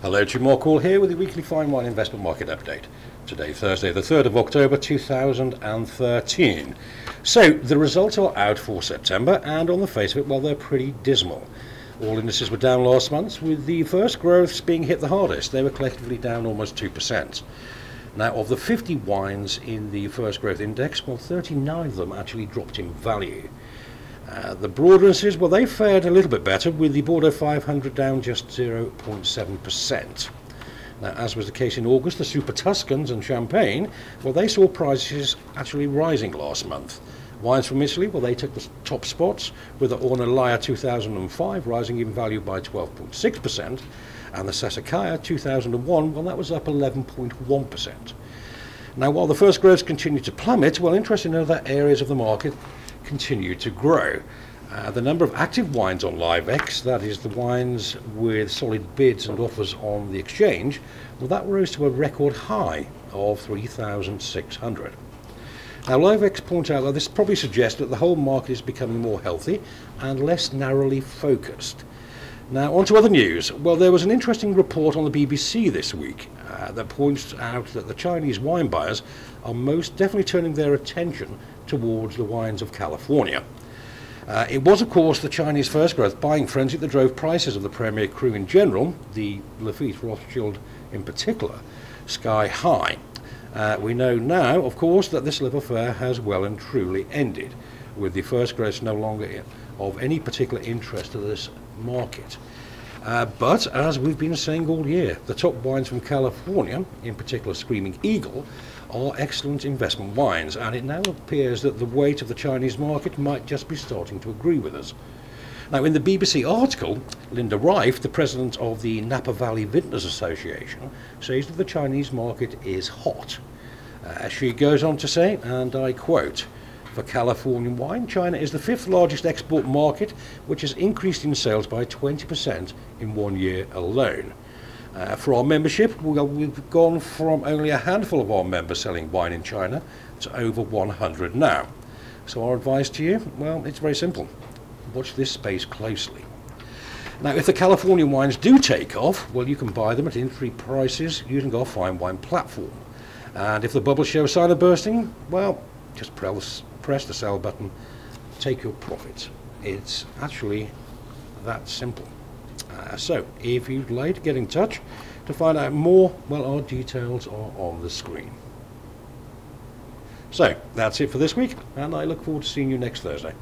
Hello, Jim Morcall here with the weekly fine wine investment market update. Today, Thursday, the 3rd of October 2013. So, the results are out for September, and on the face of it, well, they're pretty dismal. All indices were down last month, with the first growths being hit the hardest. They were collectively down almost 2%. Now, of the 50 wines in the first growth index, well, 39 of them actually dropped in value. The broader indices, well, they fared a little bit better, with the Bordeaux 500 down just 0.7%. Now, as was the case in August, the Super Tuscans and Champagne, well, they saw prices actually rising last month. Wines from Italy, well, they took the top spots, with the Ornellaia 2005 rising in value by 12.6%, and the Sassicaia 2001, well, that was up 11.1%. Now, while the first growths continue to plummet, well, interesting in other areas of the market continue to grow. The number of active wines on LiveX, that is the wines with solid bids and offers on the exchange, well, that rose to a record high of 3,600. Now, LiveX point out that this probably suggests that the whole market is becoming more healthy and less narrowly focused. Now, on to other news. Well, there was an interesting report on the BBC this week that points out that the Chinese wine buyers are most definitely turning their attention towards the wines of California. It was, of course, the Chinese first growth buying frenzy that drove prices of the Premier Cru in general, the Lafite Rothschild in particular, sky high. We know now, of course, that this love affair has well and truly ended, with the first growth no longer of any particular interest to this market. But as we've been saying all year, the top wines from California, in particular Screaming Eagle, are excellent investment wines, and it now appears that the weight of the Chinese market might just be starting to agree with us. Now, in the BBC article, Linda Rife, the president of the Napa Valley Vintners Association, says that the Chinese market is hot. She goes on to say, and I quote, "For Californian wine, China is the 5th largest export market, which has increased in sales by 20% in 1 year alone. For our membership, well, we've gone from only a handful of our members selling wine in China to over 100 now. So our advice to you, well, it's very simple. Watch this space closely." Now, if the Californian wines do take off, well, you can buy them at entry prices using our fine wine platform. And if the bubbles show a sign of bursting, well, just press the sell button, take your profits. It's actually that simple. So, if you'd like to get in touch to find out more, well, our details are on the screen. So, that's it for this week, and I look forward to seeing you next Thursday.